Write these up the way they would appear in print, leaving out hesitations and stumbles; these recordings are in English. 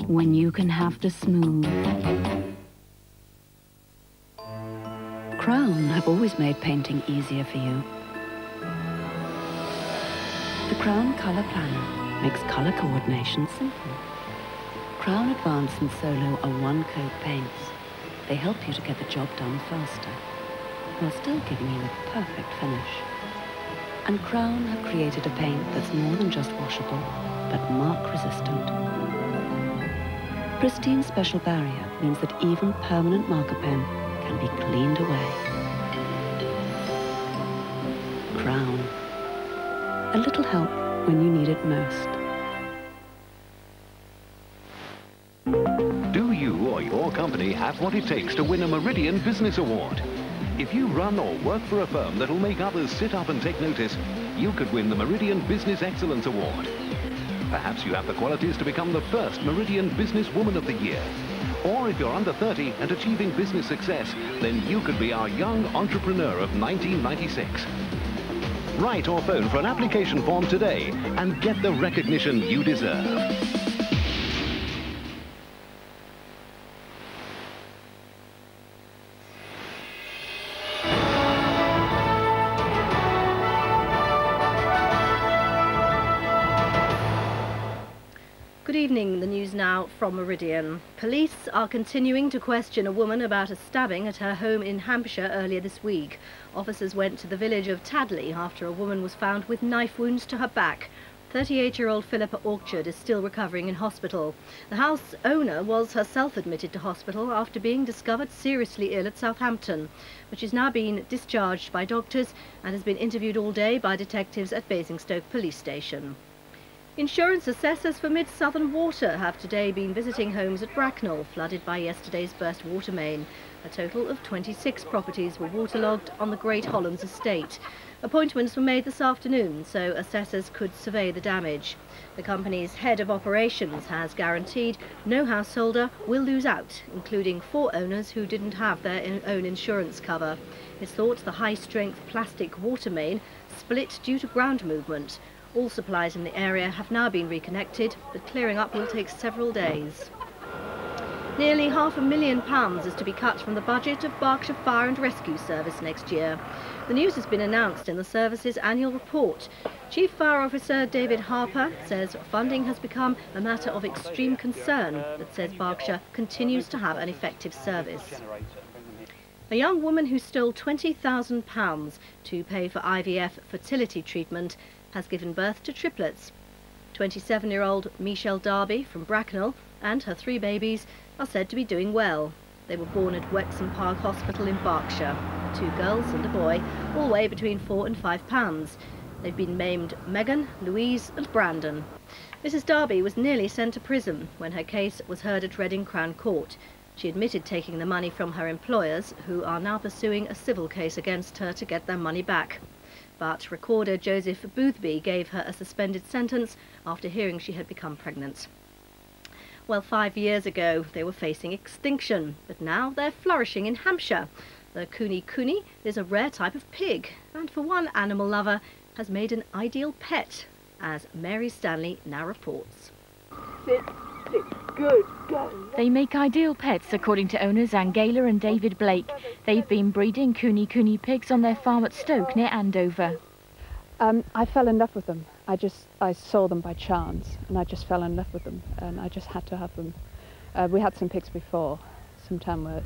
when you can have the smooth. Crown have always made painting easier for you. The Crown Colour Planner makes colour coordination simple. Crown Advanced and Solo are one-coat paints. They help you to get the job done faster, while still giving you a perfect finish. And Crown have created a paint that's more than just washable, but mark-resistant. Pristine Special Barrier means that even permanent marker pen can be cleaned away. Crown. A little help when you need it most. Do you or your company have what it takes to win a Meridian Business Award? If you run or work for a firm that'll make others sit up and take notice, you could win the Meridian Business Excellence Award. Perhaps you have the qualities to become the first Meridian Businesswoman of the Year. Or if you're under 30 and achieving business success, then you could be our Young Entrepreneur of 1996. Write or phone for an application form today and get the recognition you deserve. Good evening, the news now from Meridian. Police are continuing to question a woman about a stabbing at her home in Hampshire earlier this week. Officers went to the village of Tadley after a woman was found with knife wounds to her back. 38-year-old Philippa Orchard is still recovering in hospital. The house owner was herself admitted to hospital after being discovered seriously ill at Southampton, but she's now been discharged by doctors and has been interviewed all day by detectives at Basingstoke Police Station. Insurance assessors for Mid-Southern Water have today been visiting homes at Bracknell, flooded by yesterday's burst water main. A total of 26 properties were waterlogged on the Great Hollands estate. Appointments were made this afternoon so assessors could survey the damage. The company's head of operations has guaranteed no householder will lose out, including 4 owners who didn't have their own insurance cover. It's thought the high-strength plastic water main split due to ground movement. All supplies in the area have now been reconnected, but clearing up will take several days. Nearly £500,000 is to be cut from the budget of Berkshire Fire and Rescue Service next year. The news has been announced in the service's annual report. Chief Fire Officer David Harper says funding has become a matter of extreme concern, but says Berkshire continues to have an effective service. A young woman who stole £20,000 to pay for IVF fertility treatment has given birth to triplets. 27-year-old Michelle Darby from Bracknell and her 3 babies are said to be doing well. They were born at Wexham Park Hospital in Berkshire. 2 girls and a boy, all weigh between 4 and 5 pounds. They've been named Megan, Louise and Brandon. Mrs. Darby was nearly sent to prison when her case was heard at Reading Crown Court. She admitted taking the money from her employers, who are now pursuing a civil case against her to get their money back. But recorder Joseph Boothby gave her a suspended sentence after hearing she had become pregnant. Well, 5 years ago they were facing extinction, but now they're flourishing in Hampshire. The Cooney is a rare type of pig, and for one animal lover has made an ideal pet, as Mary Stanley now reports. Sit, good, go. They make ideal pets, according to owners Angela and David Blake. They've been breeding Cooney pigs on their farm at Stoke near Andover. I fell in love with them. I saw them by chance and I just fell in love with them and I just had to have them. We had some pigs before, some Tamworth,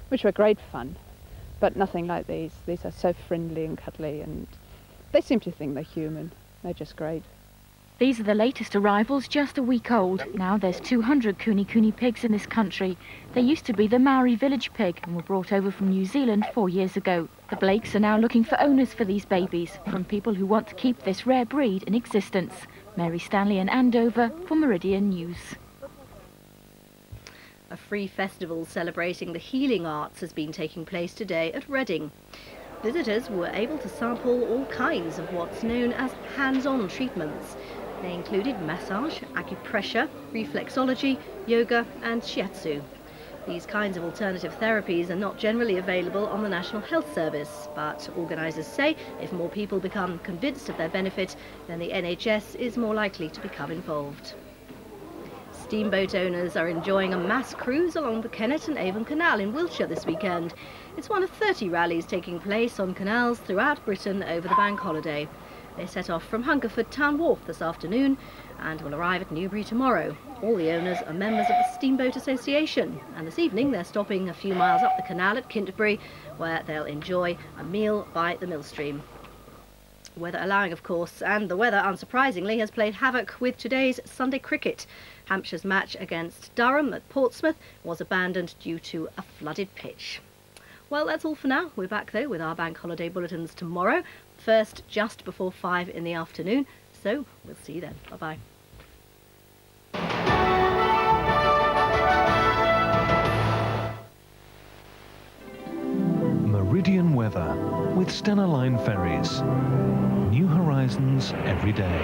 which were great fun, but nothing like these. These are so friendly and cuddly and they seem to think they're human. They're just great. These are the latest arrivals, just a week old. Now there's 200 Cooney pigs in this country. They used to be the Maori village pig and were brought over from New Zealand 4 years ago. The Blakes are now looking for owners for these babies, from people who want to keep this rare breed in existence. Mary Stanley in Andover for Meridian News. A free festival celebrating the healing arts has been taking place today at Reading. Visitors were able to sample all kinds of what's known as hands-on treatments. They included massage, acupressure, reflexology, yoga and shiatsu. These kinds of alternative therapies are not generally available on the National Health Service, but organisers say if more people become convinced of their benefit, then the NHS is more likely to become involved. steamboat owners are enjoying a mass cruise along the Kennet and Avon Canal in Wiltshire this weekend. It's one of 30 rallies taking place on canals throughout Britain over the bank holiday. They set off from Hungerford Town Wharf this afternoon and will arrive at Newbury tomorrow. All the owners are members of the Steamboat Association, and this evening they're stopping a few miles up the canal at Kintbury, where they'll enjoy a meal by the millstream. Weather allowing, of course, and the weather, unsurprisingly, has played havoc with today's Sunday cricket. Hampshire's match against Durham at Portsmouth was abandoned due to a flooded pitch. Well, that's all for now. We're back, though, with our bank holiday bulletins tomorrow, first just before 5 in the afternoon. So we'll see you then. Bye-bye. Meridian weather with Stena Line ferries. New horizons every day.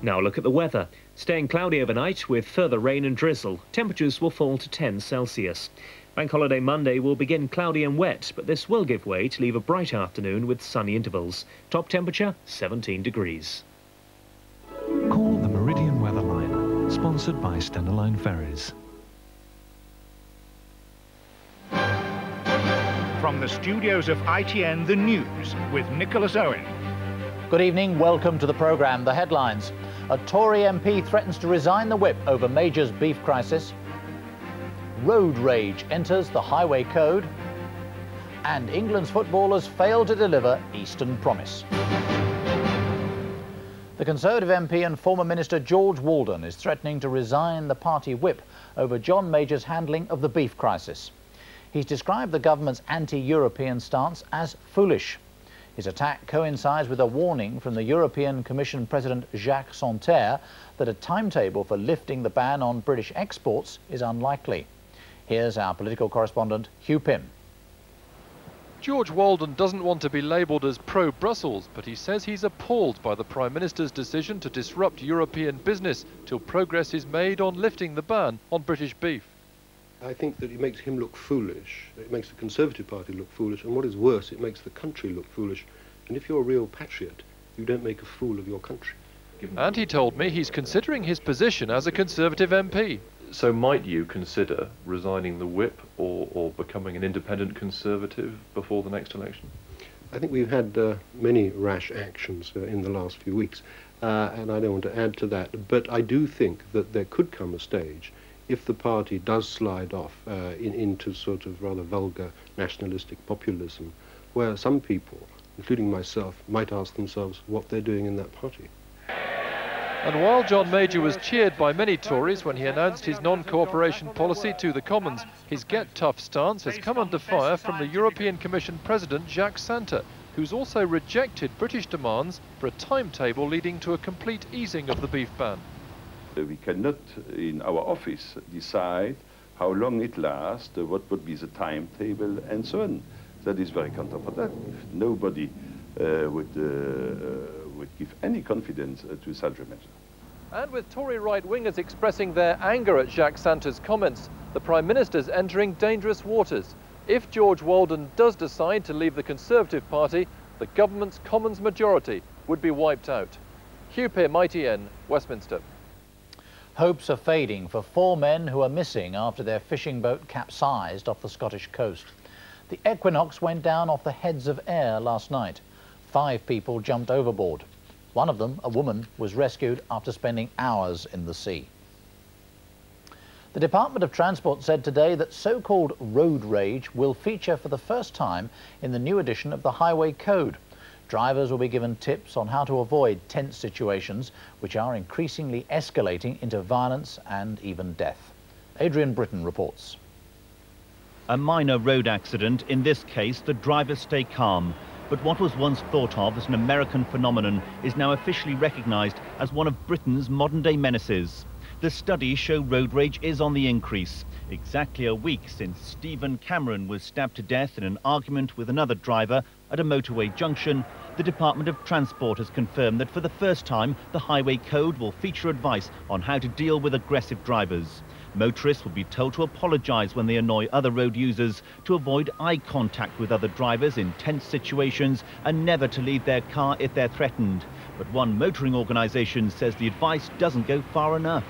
Now look at the weather. Staying cloudy overnight with further rain and drizzle. Temperatures will fall to 10 Celsius. Bank holiday Monday will begin cloudy and wet, but this will give way to leave a bright afternoon with sunny intervals. Top temperature 17 degrees. Call the Meridian weather line, sponsored by Stena Line ferries. From the studios of ITN, the news with Nicholas Owen. Good evening, welcome to the programme. The headlines. A Tory MP threatens to resign the whip over Major's beef crisis. Road rage enters the highway code. And England's footballers fail to deliver Eastern promise. The Conservative MP and former Minister George Walden is threatening to resign the party whip over John Major's handling of the beef crisis. He's described the government's anti-European stance as foolish. His attack coincides with a warning from the European Commission President Jacques Santer that a timetable for lifting the ban on British exports is unlikely. Here's our political correspondent, Hugh Pym. George Walden doesn't want to be labelled as pro-Brussels, but he says he's appalled by the Prime Minister's decision to disrupt European business till progress is made on lifting the ban on British beef. I think that it makes him look foolish, it makes the Conservative Party look foolish, and what is worse, it makes the country look foolish. And if you're a real patriot, you don't make a fool of your country. And he told me he's considering his position as a Conservative MP. So might you consider resigning the whip or becoming an independent Conservative before the next election? I think we've had many rash actions in the last few weeks, and I don't want to add to that, but I do think that there could come a stage if the party does slide off into sort of rather vulgar nationalistic populism, where some people, including myself, might ask themselves what they're doing in that party. And while John Major was cheered by many Tories when he announced his non-cooperation policy to the Commons, his get-tough stance has come under fire from the European Commission President Jacques Santer, who's also rejected British demands for a timetable leading to a complete easing of the beef ban. We cannot, in our office, decide how long it lasts, what would be the timetable, and so on. That is very counterproductive. Nobody would give any confidence to such a measure. And with Tory right-wingers expressing their anger at Jacques Santer's comments, the Prime Minister's entering dangerous waters. If George Walden does decide to leave the Conservative Party, the government's Commons majority would be wiped out. Hugh Pym, ITN, Westminster. Hopes are fading for 4 men who are missing after their fishing boat capsized off the Scottish coast. The Equinox went down off the Heads of Ayr last night. 5 people jumped overboard. One of them, a woman, was rescued after spending hours in the sea. The Department of Transport said today that so-called road rage will feature for the first time in the new edition of the Highway Code. Drivers will be given tips on how to avoid tense situations, which are increasingly escalating into violence and even death. Adrian Britton reports. A minor road accident. In this case, the drivers stay calm. But what was once thought of as an American phenomenon is now officially recognised as one of Britain's modern-day menaces. The studies show road rage is on the increase. Exactly a week since Stephen Cameron was stabbed to death in an argument with another driver at a motorway junction, the Department of Transport has confirmed that for the first time, the Highway Code will feature advice on how to deal with aggressive drivers. Motorists will be told to apologise when they annoy other road users, to avoid eye contact with other drivers in tense situations, and never to leave their car if they're threatened. But one motoring organisation says the advice doesn't go far enough.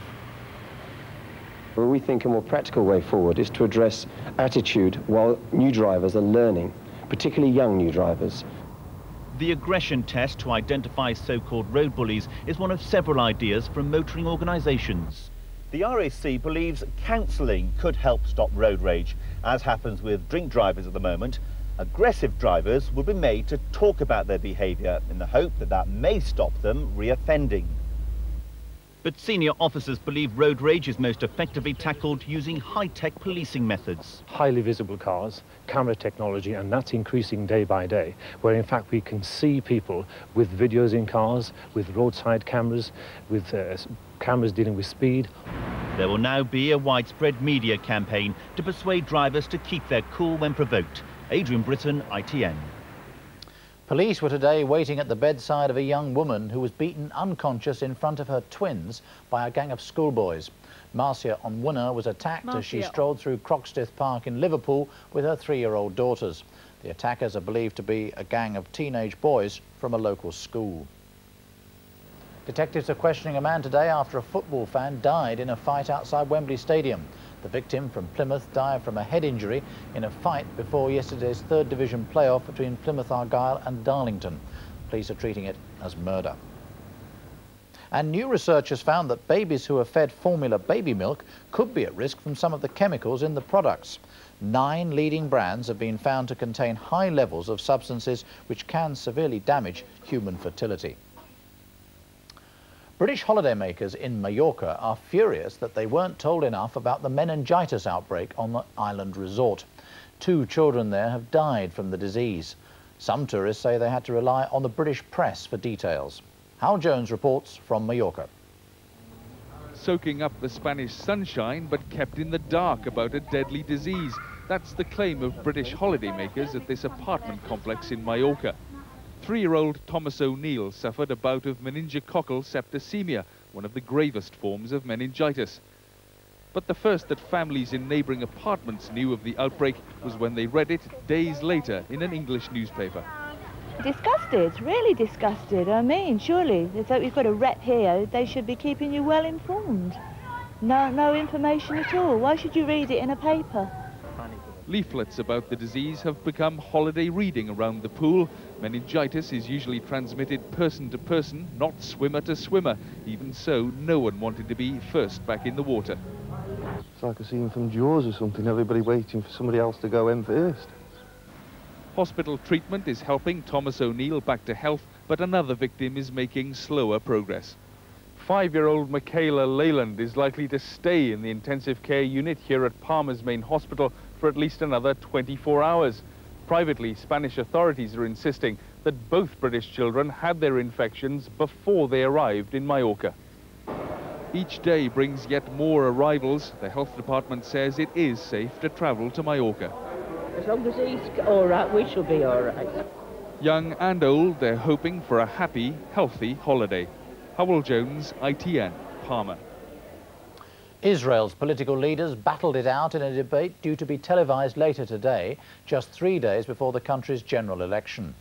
Well, we think a more practical way forward is to address attitude while new drivers are learning, particularly young new drivers. The aggression test to identify so-called road bullies is one of several ideas from motoring organisations. The RAC believes counselling could help stop road rage. As happens with drink drivers at the moment, aggressive drivers will be made to talk about their behaviour in the hope that that may stop them re-offending. But senior officers believe road rage is most effectively tackled using high-tech policing methods. Highly visible cars, camera technology, and that's increasing day by day, where in fact we can see people with videos in cars, with roadside cameras, with cameras dealing with speed. There will now be a widespread media campaign to persuade drivers to keep their cool when provoked. Adrian Britton, ITN. Police were today waiting at the bedside of a young woman who was beaten unconscious in front of her twins by a gang of schoolboys. Marcia Onwunna was attacked as she strolled through Croxteth Park in Liverpool with her 3-year-old daughters. The attackers are believed to be a gang of teenage boys from a local school. Detectives are questioning a man today after a football fan died in a fight outside Wembley Stadium. The victim from Plymouth died from a head injury in a fight before yesterday's 3rd Division playoff between Plymouth Argyle and Darlington. Police are treating it as murder. And new research has found that babies who are fed formula baby milk could be at risk from some of the chemicals in the products. 9 leading brands have been found to contain high levels of substances which can severely damage human fertility. British holidaymakers in Mallorca are furious that they weren't told enough about the meningitis outbreak on the island resort. 2 children there have died from the disease. Some tourists say they had to rely on the British press for details. Hal Jones reports from Mallorca. Soaking up the Spanish sunshine, but kept in the dark about a deadly disease. That's the claim of British holidaymakers at this apartment complex in Mallorca. 3-year-old Thomas O'Neill suffered a bout of meningococcal septicemia, one of the gravest forms of meningitis. But the first that families in neighbouring apartments knew of the outbreak was when they read it days later in an English newspaper. Disgusted, really disgusted. I mean, surely, if we've got a rep here, they should be keeping you well informed. No information at all. Why should you read it in a paper? Leaflets about the disease have become holiday reading around the pool. Meningitis is usually transmitted person to person, not swimmer to swimmer. Even so, no one wanted to be first back in the water. It's like a scene from Jaws or something, everybody waiting for somebody else to go in first. Hospital treatment is helping Thomas O'Neill back to health, but another victim is making slower progress. 5-year-old Michaela Leyland is likely to stay in the intensive care unit here at Palmer's main hospital for at least another 24 hours. Privately, Spanish authorities are insisting that both British children had their infections before they arrived in Mallorca. Each day brings yet more arrivals. The health department says it is safe to travel to Mallorca. As long as he's all right, we shall be all right. Young and old, they're hoping for a happy, healthy holiday. Howell Jones, ITN, Palmer. Israel's political leaders battled it out in a debate due to be televised later today, just 3 days before the country's general election.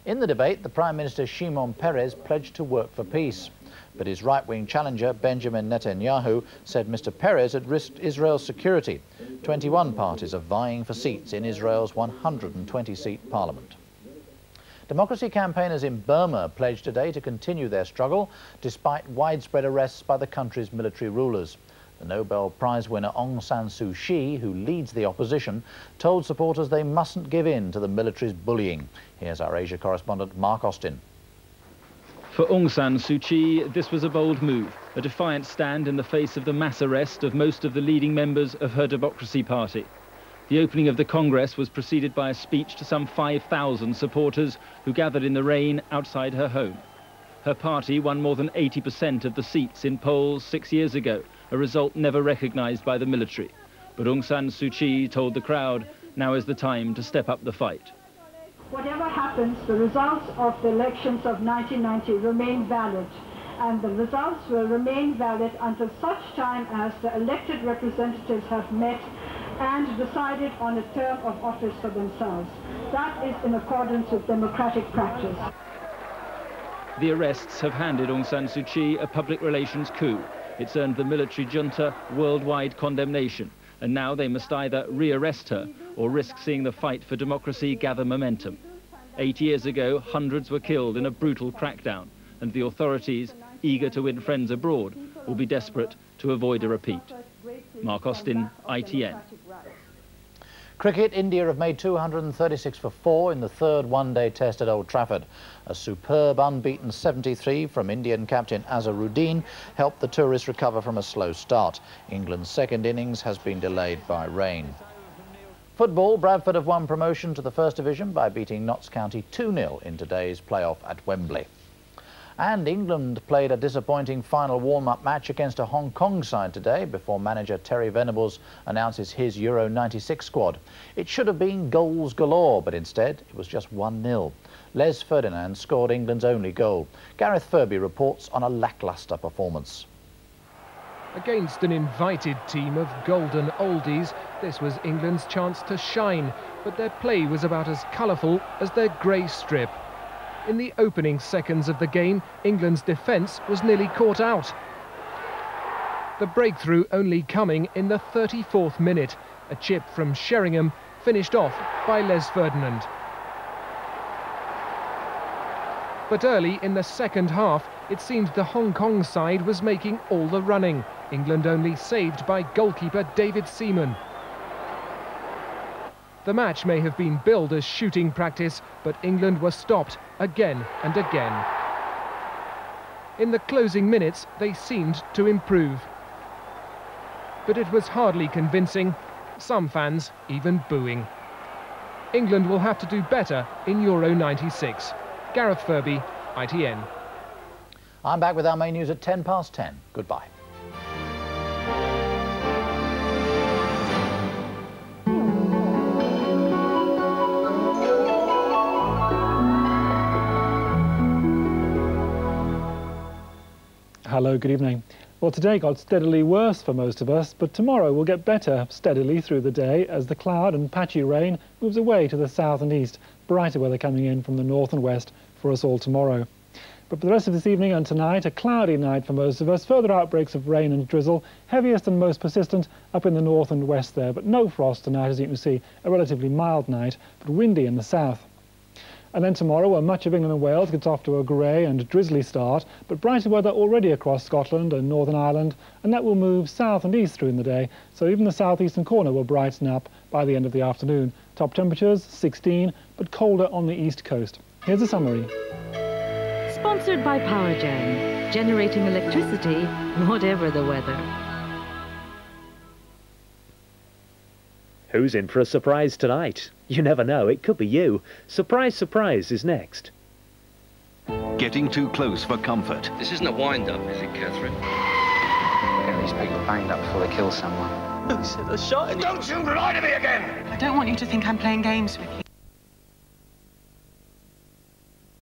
In the debate, the Prime Minister Shimon Peres pledged to work for peace. But his right-wing challenger, Benjamin Netanyahu, said Mr. Peres had risked Israel's security. 21 parties are vying for seats in Israel's 120-seat parliament. Democracy campaigners in Burma pledged today to continue their struggle despite widespread arrests by the country's military rulers. The Nobel Prize winner Aung San Suu Kyi, who leads the opposition, told supporters they mustn't give in to the military's bullying. Here's our Asia correspondent Mark Austin. For Aung San Suu Kyi, this was a bold move, a defiant stand in the face of the mass arrest of most of the leading members of her Democracy Party. The opening of the Congress was preceded by a speech to some 5,000 supporters who gathered in the rain outside her home. Her party won more than 80% of the seats in polls 6 years ago, a result never recognized by the military. But Aung San Suu Kyi told the crowd, now is the time to step up the fight. Whatever happens, the results of the elections of 1990 remain valid, and the results will remain valid until such time as the elected representatives have met and decided on a term of office for themselves. That is in accordance with democratic practice. The arrests have handed Aung San Suu Kyi a public relations coup. It's earned the military junta worldwide condemnation, and now they must either re-arrest her or risk seeing the fight for democracy gather momentum. 8 years ago, hundreds were killed in a brutal crackdown, and the authorities, eager to win friends abroad, will be desperate to avoid a repeat. Mark Austin, ITN. Cricket, India have made 236 for 4 in the third one-day test at Old Trafford. A superb unbeaten 73 from Indian captain Azharuddin helped the tourists recover from a slow start. England's second innings has been delayed by rain. Football, Bradford have won promotion to the First Division by beating Notts County 2-0 in today's playoff at Wembley. And England played a disappointing final warm-up match against a Hong Kong side today before manager Terry Venables announces his Euro 96 squad. It should have been goals galore, but instead it was just 1-0. Les Ferdinand scored England's only goal. Gareth Furby reports on a lacklustre performance. Against an invited team of golden oldies, this was England's chance to shine, but their play was about as colourful as their grey strip. In the opening seconds of the game, England's defence was nearly caught out. The breakthrough only coming in the 34th minute. A chip from Sheringham finished off by Les Ferdinand. But early in the second half, it seemed the Hong Kong side was making all the running. England only saved by goalkeeper David Seaman. The match may have been billed as shooting practice, but England were stopped again and again. In the closing minutes, they seemed to improve. But it was hardly convincing, some fans even booing. England will have to do better in Euro 96. Gareth Furby, ITN. I'm back with our main news at 10:10. Goodbye. Hello, good evening. Well, today got steadily worse for most of us, but tomorrow will get better steadily through the day as the cloud and patchy rain moves away to the south and east. Brighter weather coming in from the north and west for us all tomorrow. But for the rest of this evening and tonight, a cloudy night for most of us. Further outbreaks of rain and drizzle, heaviest and most persistent up in the north and west there, but no frost tonight, as you can see. A relatively mild night, but windy in the south. And then tomorrow, well, much of England and Wales gets off to a grey and drizzly start, but brighter weather already across Scotland and Northern Ireland, and that will move south and east through in the day, so even the southeastern corner will brighten up by the end of the afternoon. Top temperatures, 16, but colder on the east coast. Here's a summary. Sponsored by PowerGen, generating electricity, whatever the weather. Who's in for a surprise tonight? You never know, it could be you. Surprise, surprise is next. Getting too close for comfort. This isn't a wind-up, is it, Catherine? Get these people banged up before they kill someone. Who said I shot him? Don't you lie to me again! I don't want you to think I'm playing games with you.